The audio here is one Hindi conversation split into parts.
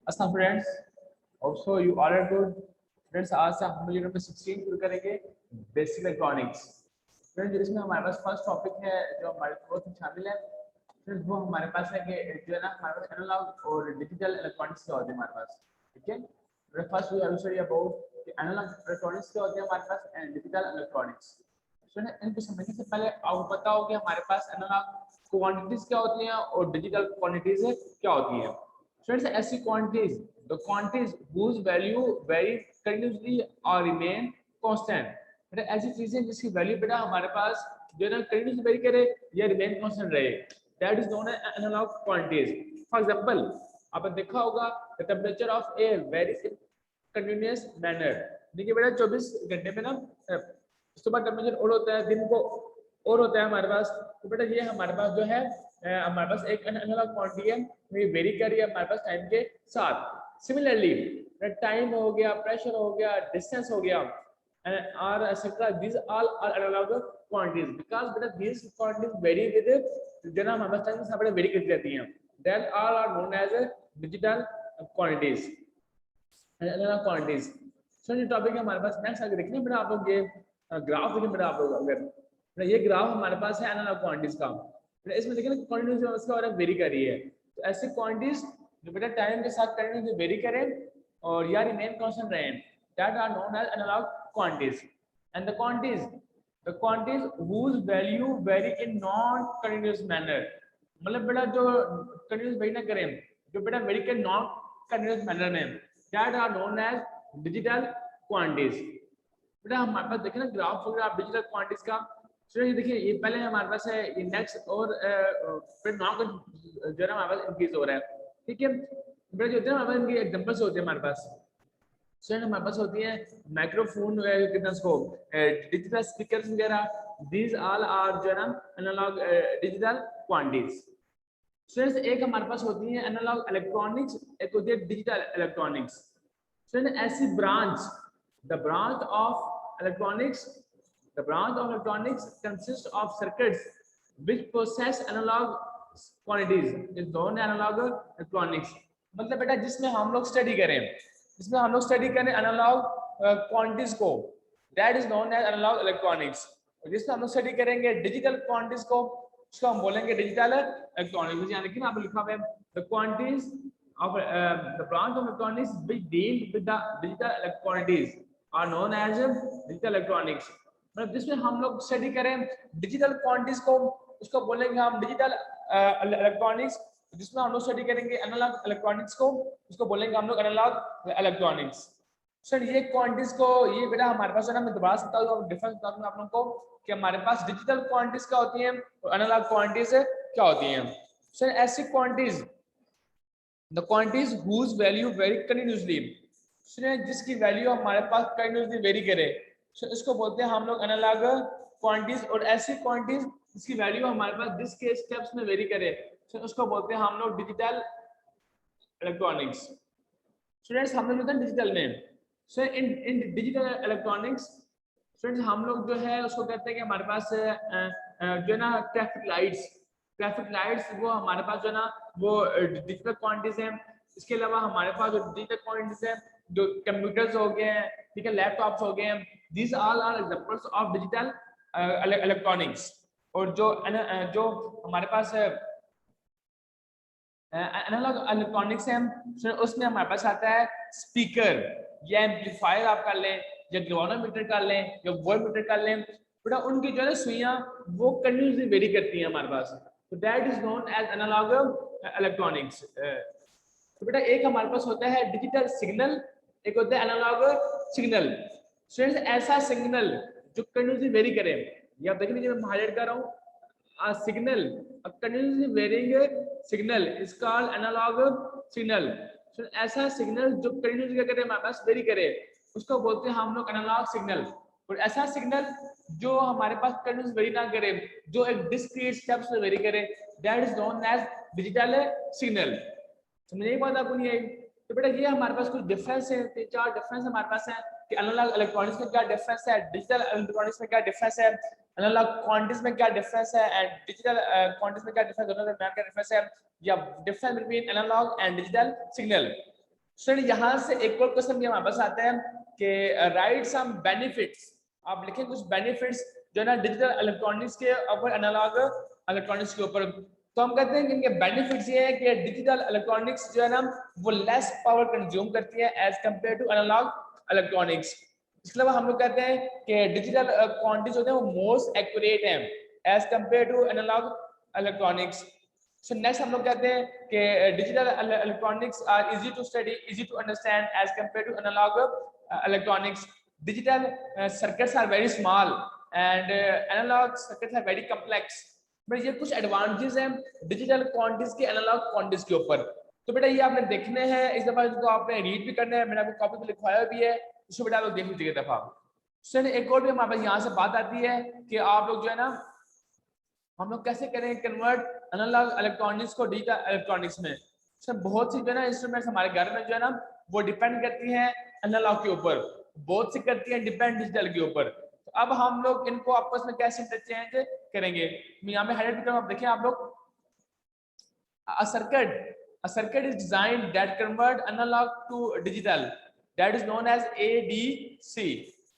अस्सलाम friends, also you all are good friends. आज से हम यूनिट नंबर 16 शुरू करेंगे बेसिक इलेक्ट्रॉनिक्स। फ्रेंड्स इसमें हमारे पास फर्स्ट टॉपिक है जो हमारे कोर्स में शामिल है फ्रेंड्स, वो हमारे पास है कि जो है ना हमारे पास एनालॉग और डिजिटल इलेक्ट्रॉनिक्स क्या होते हैं हमारे पास। ठीक है, first we have to study about analog electronics क्या होते हैं हमारे पास एंड डिजिटल इलेक्ट्रॉनिक्स। इनको समझने से पहले आपको पता हो कि हमारे पास एनालॉग क्वांटिटीज क्या होती हैं और डिजिटल क्वांटिटीज क्या होती हैं। फ्रेंड्स ऐसी quantities, the quantities whose value vary continuously or remain constant, मतलब ऐसी चीजें जिसकी वैल्यू बेटा हमारे पास जो है ना कंटिन्यूसली वेरी करे या रिमेन कांस्टेंट रहे, that is known as analog quantities. For example आपने देखा होगा the temperature of air varies in continuous manner. देखिए बेटा 24 घंटे में ना सुबह टेंपरेचर और होता है, दिन को और होता है हमारे पास। तो बेटा ये हमारे पास जो है हमारे पास एक एनालॉग क्वांटिटी है, ये वेरी कर रही है हमारे पास टाइम के साथ। सिमिलरली टाइम हो गया, प्रेशर हो गया, डिस्टेंस हो गया और etcetera, these all are analog quantities because बेटा these quantities vary with जो ना हमारे पास टाइम के साथ वेरी करती रहती हैं, that all are known as digital quantities, analog quantities। सो ये टॉपिक है हमारे पास। नेक्स्ट आगे देखिए बेटा आप लोग ये ग्राफ देखिए बेटा आप लोग, अगर ये ग्राफ हमारे पास है एनालॉग क्वांटिटीज का, इसमें देखिए ना क्वांटिटीज जो उसका और वेरी कर रही है। तो ऐसे क्वांटिटीज जो बेटा टाइम के साथ कंटिन्यूसली वेरी करें और या रिमेन कांस्टेंट रहें, that are known as analog quantities. And the quantities whose value vary in non continuous manner, मतलब बेटा जो कंटिन्यूस वेरी ना करें, जो बेटा वेरी के नॉन कंटिन्यूस मैनर में, that are known as digital quantities. बेटा हमारे पास देखिए ना ग्राफ वगैरह डिजिटल क्वांटिटीज का। तो ये देखिए ये पहले हमारे पास है इंडेक्स और फिर नॉन जो है हमारे पास इंक्रीज हो रहा है। ठीक है बेटा, जो होते हैं हमारे पास इनके एग्जांपल्स होते हैं हमारे पास। सर हमारे पास होती है माइक्रोफोन, कितना इसको डिजिटल स्पीकर्स वगैरह, दीज ऑल आर जो है ना एनालॉग डिजिटल क्वांटिटीज। सर एक हमारे पास होती है एनालॉग इलेक्ट्रॉनिक्स, एक होती है डिजिटल इलेक्ट्रॉनिक्स। सर ऐसी branch, the branch of electronics, the branch of electronics consists of circuits which possess analog quantities is known as analog electronics। मतलब बेटा जिसमें हम लोग स्टडी करें, जिसमें हम लोग स्टडी करें एनालॉग क्वांटिटीज को, that is known as analog electronics. और जिसमें हम लोग स्टडी करेंगे डिजिटल क्वांटिटीज को, उसको हम बोलेंगे डिजिटल इलेक्ट्रॉनिक्स। यानी कि ना आप लिखा हुआ है the quantities of the branch of electronics which deal with the digital quantities are known as digital electronics। मतलब जिसमें हम लोग स्टडी करें डिजिटल क्वांटिटीज को, उसको बोलेंगे हम डिजिटल इलेक्ट्रॉनिक्स। जिसमें हम लोग स्टडी करेंगे एनालॉग इलेक्ट्रॉनिक्स को, उसको बोलेंगे हम लोग एनालॉग इलेक्ट्रॉनिक्स। सर ये क्वांटिटीज को, ये बेटा हमारे पास है ना, मैं दोबारा से बता दूं, डिफरेंस बता दूं आप लोगों को कि हमारे पास डिजिटल क्वांटिटीज क्या होती हैं और एनालॉग क्वांटिटीज क्या होती हैं। सर ऐसी quantities, the quantities whose value vary continuously, जिसकी वैल्यू हमारे पास कंटिन्यूसली वेरी करे, इसको बोलते हैं हम लोग एनालॉग क्वांटिटीज। और ऐसी क्वांटिटीज जिसकी वैल्यू हमारे पास जिसके स्टेप्स में वेरी करे, उसको बोलते हैं हम लोग डिजिटल इलेक्ट्रॉनिक्स। स्टूडेंट्स हम लोग डिजिटल में, सो इन डिजिटल इलेक्ट्रॉनिक्स स्टूडेंट्स हम लोग जो है उसको कहते हैं कि हमारे पास जो है ना ट्रैफिक लाइट्स वो हमारे पास जो है ना वो डिजिटल क्वांटिटीज हैं। इसके अलावा हमारे पास जो डिजिटल क्वांटिटीज हैं, जो कंप्यूटर्स हो गए हैं, ठीक है, लैपटॉप्स हो गए हैं, these all are examples of digital electronics. और जो हमारे पास एनालॉग इलेक्ट्रॉनिक्स है, उसमें हमारे पास आता है स्पीकर या एम्पलीफायर आप कर लें, या गैल्वेनोमीटर कर लें, या वोल्टमीटर कर लें। बेटा उनकी जो है सुइयां वो कंटिन्यूसली वेरी करती हैं हमारे पास, तो that is known as analog electronics. तो बेटा एक हमारे पास होता है डिजिटल सिग्नल, एक होता है एनालॉग सिग्नल। स्टूडेंट्स ऐसा सिग्नल जो कंटिन्यूसली वेरी करे, ये आप देख लीजिए मैं हाईलाइट कर रहा हूँ, a signal, a continuously varying signal is called analog signal। so ऐसा सिग्नल जो कंटिन्यूसली क्या करे हमारे पास वेरी करे, उसको बोलते हैं हम लोग एनालॉग सिग्नल। और ऐसा सिग्नल जो हमारे पास कंटिन्यूस वेरी ना करे, जो एक डिस्क्रीट स्टेप्स में वेरी करे, that is known as digital signal. समझ नहीं बात आपको नहीं आई? तो बेटा ये हमारे पास कुछ डिफरेंस है, 3-4 डिफरेंस हमारे पास है कि एनालॉग इलेक्ट्रॉनिक्स में क्या डिफरेंस है, डिजिटल इलेक्ट्रॉनिक्स में क्या डिफरेंस है, एनालॉग क्वांटिटीज में क्या डिफरेंस है एंड डिजिटल क्वांटिटीज में क्या डिफरेंस, दोनों में क्या डिफरेंस है, या difference between analog and digital signal. Sir यहाँ से एक और क्वेश्चन भी हमारे पास आता है कि राइट सम बेनिफिट्स, आप लिखें कुछ बेनिफिट्स जो है ना डिजिटल इलेक्ट्रॉनिक्स के ऊपर एनालॉग इलेक्ट्रॉनिक्स के ऊपर। तो हम कहते हैं कि इनके बेनिफिट्स ये है कि डिजिटल इलेक्ट्रॉनिक्स जो है ना वो लेस पावर कंज्यूम करती है as compare to analog electronics. इसके अलावा हम लोग कहते हैं कि डिजिटल क्वांटिटीज होते हैं वो मोस्ट एक्यूरेट हैं as compare to analog electronics. So next हम लोग कहते हैं कि digital electronics are easy to study, easy to understand as compare to analog electronics. Digital circuits are very small and analog circuits are very complex. But ये कुछ एडवांटेजेस हैं डिजिटल क्वांटिटीज के एनालॉग क्वांटिटीज के ऊपर। तो बेटा ये आपने देखने हैं इस दफा, इसको आपने रीड भी करना है, मैंने आपको कॉपी पे लिखवाया भी है, इसको बेटा आप लोग देख लीजिए दफा। सर एक और भी हमारे पास यहाँ से बात आती है कि आप लोग जो है ना हम लोग कैसे करें कन्वर्ट एनालॉग इलेक्ट्रॉनिक्स को डिजिटल इलेक्ट्रॉनिक्स में। सर बहुत सी जो है ना इंस्ट्रूमेंट्स हमारे घर में जो है ना वो डिपेंड करती हैं एनालॉग के ऊपर, बहुत सी करती हैं डिपेंड डिजिटल के ऊपर। तो अब हम लोग इनको आपस में कैसे इंटरचेंज करेंगे, मैं यहाँ पे हाईलाइट कर रहा हूँ, आप देखिए आप लोग a circuit is designed that convert analog to digital, that is known as ADC।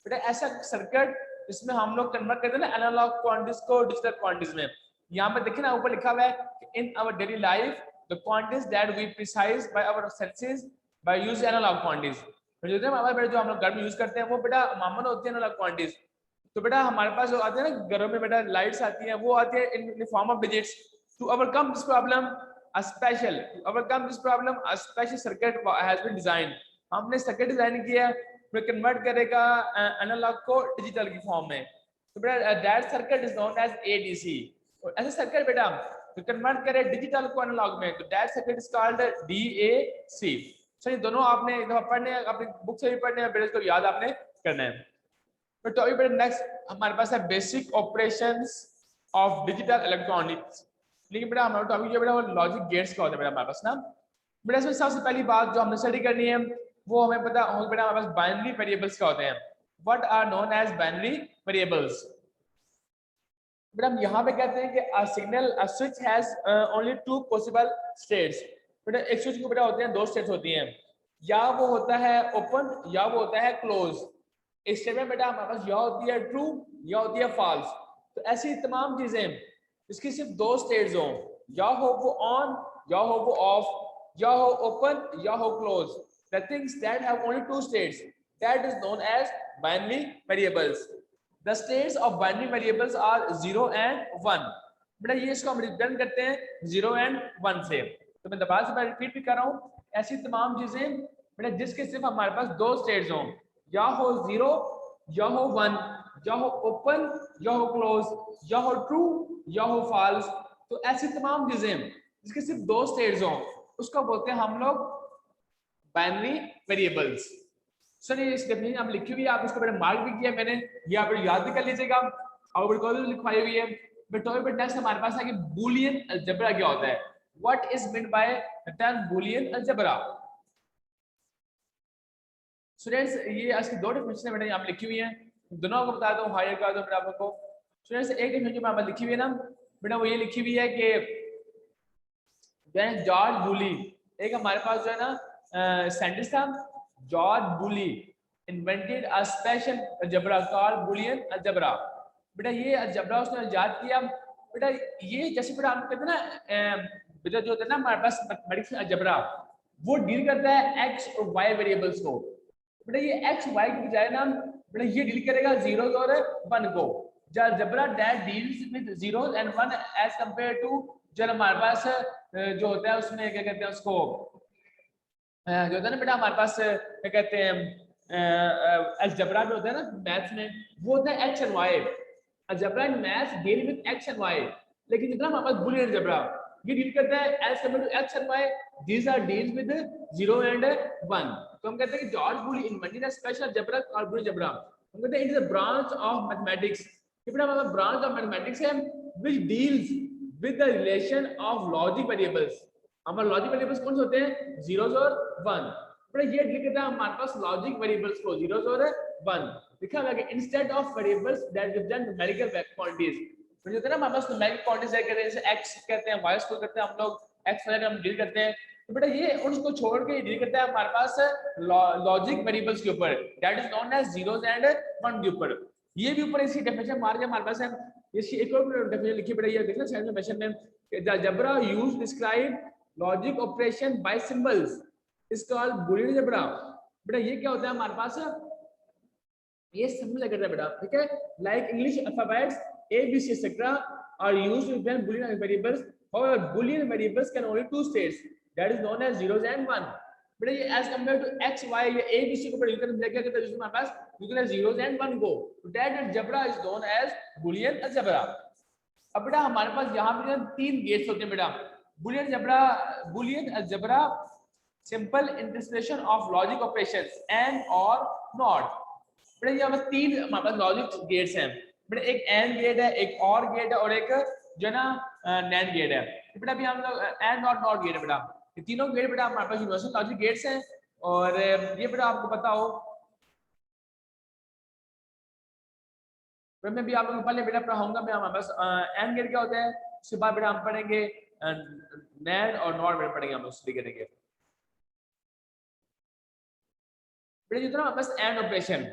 बेटा ऐसा सर्किट इसमें हम लोग कन्वर्ट करते हैं ना एनालॉग क्वांटिटीज को डिजिटल क्वांटिटीज में। यहाँ पे देखिए ना ऊपर लिखा हुआ है in our daily life the quantities that we precise by our senses by using analog quantities. जो हम लोग घर में यूज करते हैं वो बेटा मामून होती है एनालॉग क्वांटिटीज। तो बेटा हमारे पास जो आते हैं ना घरों में बेटा लाइट्स आती हैं वो आती है in form of digits. To overcome this problem a special to overcome this problem a special circuit has been designed। हमने सर्किट डिजाइन किया है जो कन्वर्ट करेगा एनालॉग को डिजिटल की फॉर्म में। तो बेटा that circuit is known as ADC. और ऐसा सर्किट बेटा जो कन्वर्ट करे डिजिटल को एनालॉग में तो that circuit is called DAC. Sir ये दोनों आपने एक दफा पढ़ने हैं, अपनी बुक से भी पढ़ने हैं, बेटा इसको याद आपने करना है। तो अभी बेटा नेक्स्ट हमारे पास है basic operations of digital electronics. लेकिन बेटा हमारा टॉपिक जो बेटा वो लॉजिक गेट्स का होता है बेटा हमारे पास ना। बेटा इसमें सबसे पहली बात जो हमने स्टडी करनी है वो हमें पता हो बेटा हमारे पास बाइनरी वेरिएबल्स का होते हैं। What are known as binary variables. बेटा हम यहाँ पे कहते हैं कि a signal a switch has only two possible states. बेटा एक स्विच को बेटा होते हैं दो स्टेट्स होती हैं, या वो होता है ओपन या वो होता है क्लोज। इस स्टेट में बेटा हमारे पास या होती है ट्रू या होती है फॉल्स। तो ऐसी तमाम चीजें इसकी सिर्फ दो स्टेट्स हो, या हो वो ऑन या हो वो ऑफ, या हो ओपन या हो close. The things that have only two states that is known as binary variables. The states of binary variables are 0 and 1। बेटा ये इसको हम रिप्रेजेंट करते हैं 0 and 1 से। तो मैं दोबारा से रिपीट भी कर रहा हूँ, ऐसी तमाम चीजें बेटा जिसके सिर्फ हमारे पास दो स्टेट्स हों, या हो 0 या हो 1, या हो ओपन या हो क्लोज, या हो ट्रू या हो फॉल्स। तो ऐसी तमाम चीजें जिसके सिर्फ दो स्टेट्स हों उसको बोलते हैं हम लोग बाइनरी वेरिएबल्स। सर ये इस डेफिनेशन हम लिखी हुई है, आप इसको मैंने मार्क भी किया मैंने, ये आप याद भी कर लीजिएगा और बिल्कुल लिखवाई हुई है। बट नेक्स्ट हमारे पास है कि बूलियन अलजेब्रा क्या होता है। What is mean by the term Boolean algebra. Students ये इसकी दो डेफिनेशन मैंने यहाँ लिखी हुई है, दोनों को बता दूं हायर कर दूं बेटा आपको। स्टूडेंट्स एक डेफिनेशन में लिखी हुई है ना बेटा वो ये लिखी हुई है कि जॉर्ज बूली, एक हमारे पास जो है ना साइंटिस्ट था George Boole, invented a special algebra called Boolean algebra. बेटा ये अलजेब्रा उसने इजाद किया। बेटा ये जैसे बेटा हम कहते हैं ना बेटा जो होता है ना हमारे पास मैथमेटिक्स में अलजेब्रा वो डील करता है एक्स और वाई वेरिएबल्स को। बेटा ये एक्स वाई की बजाय ना बेटा ये डील करेगा 0 और 1 को। जो algebra that deals with 0 and 1 as compare to जो हमारे पास जो होता है उसमें क्या कहते हैं उसको जो होता है ना बेटा हमारे पास क्या कहते हैं अलजेब्रा जो होता है ना मैथ्स में वो होता है X and Y. Algebra in maths deal with X and Y, लेकिन जितना हमारे पास बूलियन अलजेब्रा ये डील करता है as compare to X and Y, these are deals with 0 and 1। तो हम कहते हैं कि George Boole invented a special algebra called Boolean algebra. हम कहते हैं it is a branch of mathematics, ये बेटा हमारा ब्रांच ऑफ मैथमेटिक्स है which deals with the relation of logic variables. हमारे लॉजिक वेरिएबल्स कौन से होते हैं 0 और 1। बेटा ये डील करता है हमारे पास लॉजिक वेरिएबल्स को 0 और 1 लिखा हुआ है instead of variables that represent numerical quantities. तो जो है ना हमारे पास न्यूमेरिकल क्वांटिटीज है जैसे x कहते हैं y को करते हैं हम लोग x वगैरह हम डील करते हैं। तो बेटा ये उसको छोड़ के डील करता है हमारे पास लॉजिक वेरिएबल्स के ऊपर, that is known as zeros and one के ऊपर। ये भी ऊपर इसकी डेफिनेशन मार के हमारे पास है, इसकी एक और डेफिनेशन लिखी बेटा, ये देखना सेकंड क्वेश्चन में, the algebra used describe logic operation by symbols is called Boolean algebra. बेटा ये क्या होता है हमारे पास, ये सिंबल करता है बेटा, ठीक है, like English alphabets A B C etcetera are used to represent Boolean variables, however boolean variables can only two states, that is known as zeros and one। बेटा ये as compared to x y ये a b c को पढ़ कर क्या करता है, जिसमें हमारे पास you can have zeros and one go, so that algebra is known as boolean algebra। अब बेटा हमारे पास यहाँ पे तीन गेट्स होते हैं बेटा, boolean algebra simple interpretation of logic operations and or not। बेटा ये हमारे तीन हमारे पास लॉजिक गेट्स हैं बेटा, एक एंड गेट है, एक और गेट है, और एक जो है ना नैंड गेट है। बेटा अभी हम लोग एंड और नॉट गेट है बेटा, ये तीनों गेट बेटा हमारे पास यूनिवर्सल लॉजिक गेट्स हैं। और ये बेटा आपको पता हो, मैं भी आप लोगों को पहले बेटा पढ़ाऊंगा मैं, हमारे पास एंड गेट क्या होता है, उसके बाद बेटा हम पढ़ेंगे नैंड और नॉट बेटा पढ़ेंगे हम लोग स्टडी करेंगे। बेटा जितना हमारे पास एंड ऑपरेशन,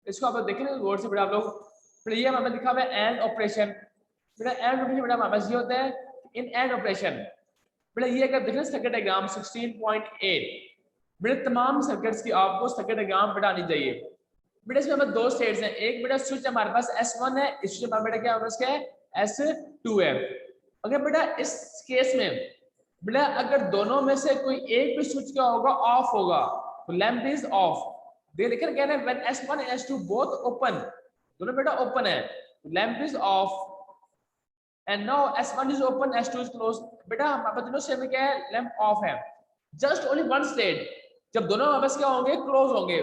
इसको आप देखेंगे गौर से बेटा आप लोग, बेटा ये हमारे पास लिखा हुआ है एंड ऑपरेशन। बेटा एंड ऑपरेशन बेटा हमारे पास ये होता है, इन एंड ऑपरेशन बेटा ये अगर देखें सर्किट डायग्राम 16.8, बेटा तमाम सर्किट्स की आपको सर्किट डायग्राम बेटा आनी चाहिए। बेटा इसमें हमारे दो स्टेट्स हैं, एक बेटा स्विच हमारे पास S1 है, इस स्विच हमारा बेटा क्या है उसका S2 है। अगर बेटा इस केस में बेटा अगर दोनों में से कोई एक भी स्विच क्या होगा, ऑफ होगा, तो लैंप इज ऑफ। दे लिखा क्या है, when S1 and S2 both open, दोनों बेटा ओपन है, lamp is of, and now S1 is open, S2 is closed। बेटा हमारे दोनों से में क्या है, लैंप ऑफ है। जस्ट ओनली वन स्टेट, जब दोनों आपस क्या होंगे, क्लोज होंगे,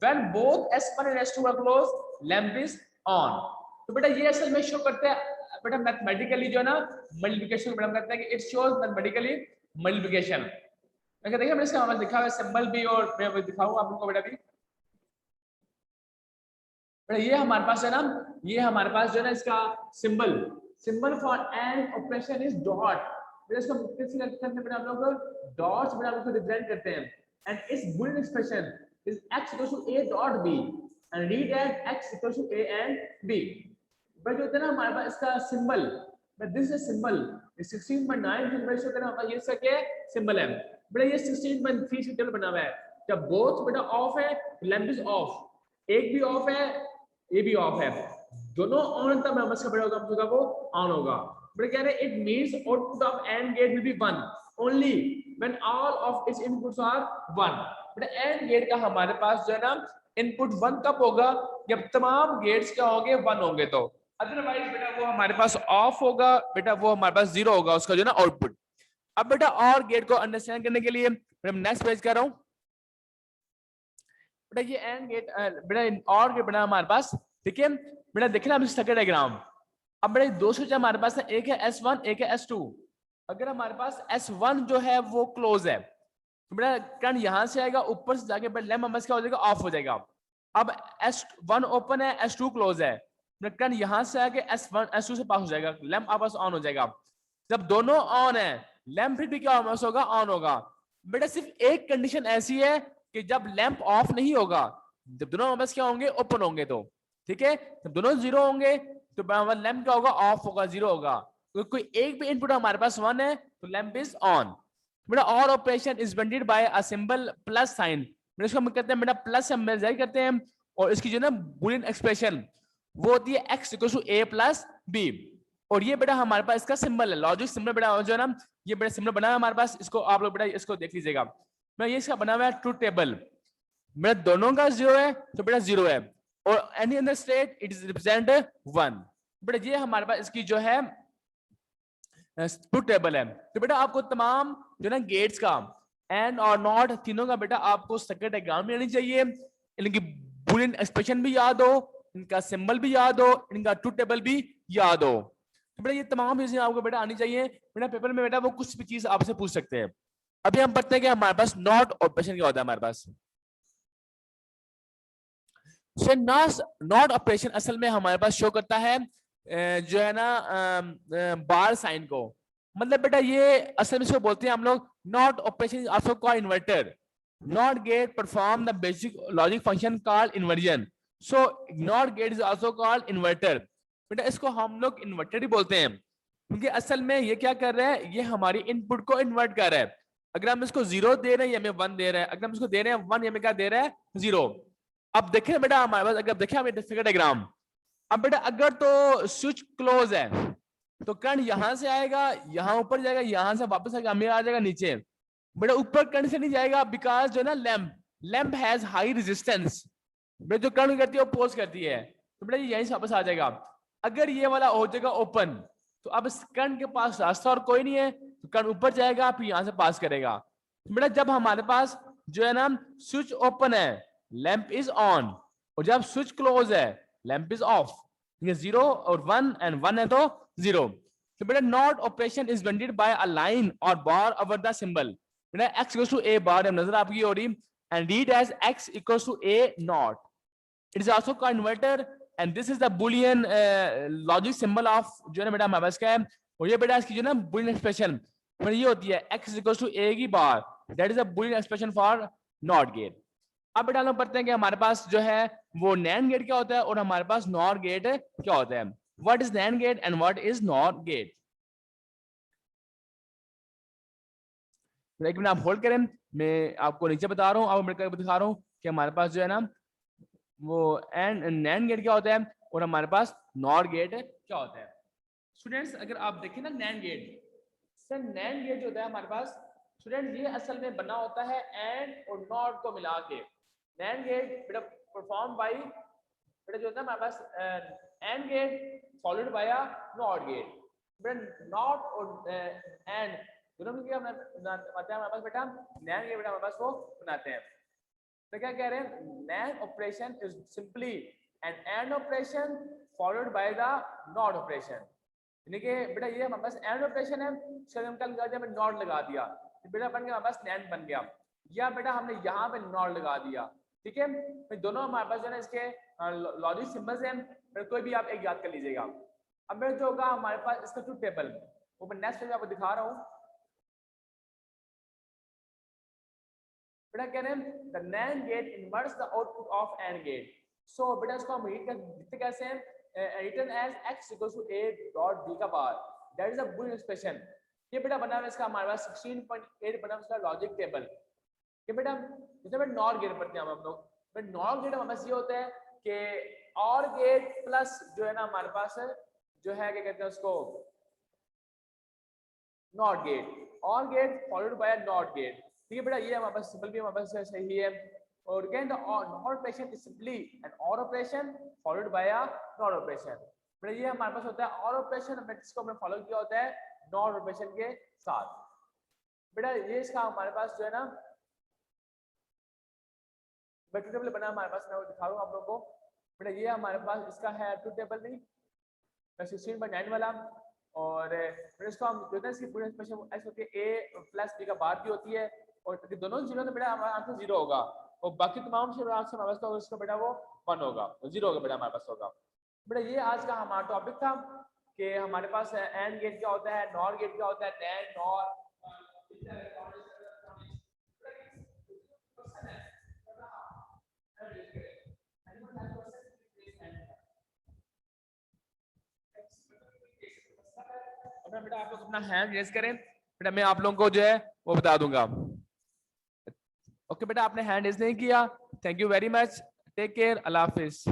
when both S1 and S2 are closed, lamp is on। तो बेटा ये असल में शो करता है बेटा मैथमेटिकली जो है ना मल्टीप्लिकेशन बेटा करता है कि इट शोज मैथमेटिकली मल्टीप्लिकेशन। अगर देखिए मैंने इसका हमारा दिखा हुआ है सिंबल भी, और मैं दिखाऊंगा आप लोगों को बेटा भी। बेटा ये हमारे पास है ना, ये हमारे पास जो है ना इसका symbol for and operation is dot. बेटा इसको किस करते हैं बेटा आप लोग, डॉट्स बेटा आप लोग रिप्रेजेंट करते हैं, एंड इस Boolean expression is x equals to a dot b and read as x equals to a and b। But जो होता है ना हमारे पास इसका symbol, but this is symbol 16.9 जो रेशियो करना हमारा ये इसका क्या सिंबल है। बेटा ये 16.3 से टेबल बना हुआ है, जब बोथ बेटा ऑफ है लैंप इज ऑफ, एक भी ऑफ है ये भी ऑफ है, दोनों ऑन तब हमारा इसका बेटा होगा वो ऑन होगा। बेटा कह रहे हैं it means output of AND gate will be 1 only when all of its inputs are 1। बेटा एंड गेट का हमारे पास जो है ना इनपुट 1 कब होगा, जब तमाम गेट्स क्या होंगे 1 होंगे, तो अदरवाइज बेटा वो हमारे पास ऑफ होगा, बेटा वो हमारे पास 0 होगा उसका जो है ना आउटपुट। अब बेटा और गेट को अंडरस्टैंड करने के लिए मैं नेक्स्ट पेज कर रहा हूं। बेटा ये एंड गेट बेटा और गेट बना हमारे पास, ठीक है बेटा देखना हम सर्किट डायग्राम। अब बेटा दो स्विच हमारे पास है, एक है S1 एक है S2। अगर हमारे पास S1 जो है वो क्लोज है, तो बेटा करंट यहां से आएगा ऊपर से जाके बेटा लैंप हमारा क्या हो जाएगा, ऑफ हो जाएगा। अब S1 ओपन है S2 क्लोज है, बेटा करंट यहां से आके S1 S2 से पास हो जाएगा, लैंप आपस ऑन हो जाएगा। जब दोनों ऑन है लैंप फिर भी क्या होगा, ऑन होगा। बेटा सिर्फ एक कंडीशन ऐसी है कि जब लैंप ऑफ नहीं होगा, जब दोनों आपस क्या होंगे, ओपन होंगे, तो ठीक है जब दोनों 0 होंगे तो लैंप क्या होगा, ऑफ होगा, 0 होगा। तो कोई एक भी इनपुट हमारे पास 1 है तो लैंप इज ऑन। बेटा OR operation is bonded by a symbol plus sign, इसको हम कहते हैं बेटा प्लस हम जारी करते हैं, और इसकी जो ना बूलियन एक्सप्रेशन वो होती है x equal to a plus b। और ये बेटा हमारे पास इसका सिंबल है, लॉजिक सिंबल बेटा जो है ना ये बेटा सिंबल बना है हमारे पास, इसको आप लोग बेटा इसको देख लीजिएगा। मैं ये इसका बना हुआ है ट्रूथ टेबल, बेटा दोनों का 0 है तो बेटा 0 है, और any other state it is represent 1। बेटा ये हमारे पास इसकी जो है ट्रूथ टेबल है। तो बेटा आपको तमाम जो ना गेट्स का एंड और नॉट तीनों का बेटा आपको सर्किट डायग्राम में आनी चाहिए, इनकी बूलियन एक्सप्रेशन भी याद हो, इनका सिंबल भी याद हो, इनका ट्रूथ टेबल भी याद हो। तो बेटा ये तमाम चीजें आपको बेटा आनी चाहिए। बेटा पेपर में बेटा वो कुछ भी चीज आपसे पूछ सकते हैं। अभी हम पढ़ते हैं कि हमारे पास नॉट ऑपरेशन क्या होता है हमारे पास। नॉट ऑपरेशन असल में हमारे पास शो करता है जो है ना बार साइन को। मतलब बेटा ये असल में इसको बोलते हैं हम लोग not operation is also called inverter. Not gate perform the basic logic function called inversion. So not gate is also called inverter. बेटा इसको हम लोग इन्वर्टर ही बोलते हैं क्योंकि असल में ये क्या कर रहा है, ये हमारी इनपुट को इन्वर्ट कर रहा है. अगर हम इसको 0 दे रहे हैं या हमें 1 दे रहे हैं, अगर हम इसको दे रहे हैं 1 या हमें क्या दे रहा है 0. अब देखें बेटा हमारे पास, अगर देखें हमें फिगर डायग्राम, अब बेटा अगर तो स्विच क्लोज है तो करंट यहां से आएगा, यहां ऊपर जाएगा, यहां से वापस आएगा, हमें आ जाएगा नीचे. बेटा ऊपर करंट से नहीं जाएगा बिकॉज जो है ना लैंप हैज हाई रेजिस्टेंस. बेटा जो करंट करती है वो पोज करती है, तो बेटा यहीं से वापस आ जाएगा. अगर ये वाला हो जाएगा ओपन तो अब इस करंट के पास रास्ता और कोई नहीं है, तो करंट ऊपर जाएगा फिर यहां से पास करेगा. बेटा जब हमारे पास जो है ना स्विच ओपन है लैंप इज ऑन, और जब स्विच क्लोज है लैंप इज ऑफ. ये 0 और 1 एंड 1 है तो 0. तो बेटा not operation is bounded by a line और बार ओवर द सिंबल. बेटा x equals to a bar नजर आपकी हो रही and read as x equals to a not. It is also converter and this is the Boolean logic symbol of जो है ना बेटा हमारे पास क्या है, और ये बेटा इसकी जो ना बुलियन एक्सप्रेशन ये होती है x इक्वल्स टू a की bar, that is a Boolean expression for NOT gate. अब बेटा हम पढ़ते हैं कि हमारे पास जो है वो नैंड गेट क्या होता है और हमारे पास नॉर गेट क्या होता है. What is NAND gate and what is NOR gate. एक मिनट आप होल्ड करें, मैं आपको नीचे बता रहा हूँ, अब मैं दिखा रहा हूँ कि हमारे पास जो है ना वो एंड नैंड गेट क्या होता है और हमारे पास नॉर गेट क्या होता है. स्टूडेंट्स अगर आप देखें ना NAND gate, sir NAND gate जो होता है हमारे पास स्टूडेंट ये असल में बना होता है एंड और नॉट को मिला के. नैंड गेट बेटा परफॉर्म बाय बेटा जो होता है हमारे पास AND gate followed by a NOT gate. बेटा नॉट और एंड दोनों मिलकर हम बनाते हैं हमारे पास बेटा नैंड गेट बेटा हमारे पास वो बनाते हैं. तो क्या कह रहे हैं, NAND operation is simply an AND operation followed by the NOT operation. यानी कि बेटा ये हमारे पास एंड ऑपरेशन है, इसका हम क्या लगा दिया, हमने नॉट लगा दिया, तो बेटा बन गया हमारे पास नैंड बन गया, या बेटा हमने यहाँ पे नॉट लगा दिया. ठीक है, फिर दोनों हमारे पास जो है इसके लॉजिक सिंबल्स हैं, फिर कोई भी आप एक याद कर लीजिएगा. अब मेरा जो होगा हमारे पास इसका ट्रूथ टेबल वो मैं नेक्स्ट पेज में आपको दिखा रहा हूँ. बेटा कह रहे हैं the NAND gate inverts the output of AND gate. So बेटा इसको हम रीड लिखते कैसे हैं, written as x equals to a dot b का bar, that is a Boolean expression. ये बेटा बना हुआ है इसका हमारे पास 16.8 बना हुआ इसका लॉजिक टेबल. ये बेटा जैसे बेटा नॉर गेट पढ़ते हैं हम लोग, बट नॉर गेट हमारे पास ये होता है कि और गेट प्लस जो है ना हमारे पास जो है क्या कहते हैं उसको नॉट गेट, और gate followed by NOT gate. ठीक है बेटा ये हमारे पास सिंपल भी हमारे पास सही है. और again the NOR operation is simply an OR operation followed by a NOR operation. बेटा ये हमारे पास होता है OR operation, जिसको हमने फॉलो किया होता है NOR operation के साथ. बेटा ये इसका हमारे पास जो है ना ट्रूथ टेबल बना हमारे पास, मैं वो दिखा रहा हूँ आप लोगों को. बेटा ये हमारे पास इसका है ट्रूथ टेबल नहीं 16.9 वाला, और फिर इसको हम जो है इसकी पूरी एक्सप्रेशन ऐसे होती है a प्लस b का बार भी होती है, और दोनों जीरो तो बेटा हमारा आंसर 0 होगा, और बाकी तमाम से हमारे पास उसका बेटा वो 1 होगा, 0 होगा बेटा हमारे पास होगा. बेटा ये आज का हमारा टॉपिक था कि हमारे पास एंड गेट क्या होता है, नॉर गेट क्या होता है, नैंड नॉर. बेटा आप लोग अपना हैंड रेज करें, बेटा मैं आप लोगों को जो है वो बता दूंगा. ओके बेटा आपने हैंड रेज नहीं किया, thank you very much, take care, अल्लाह हाफिज.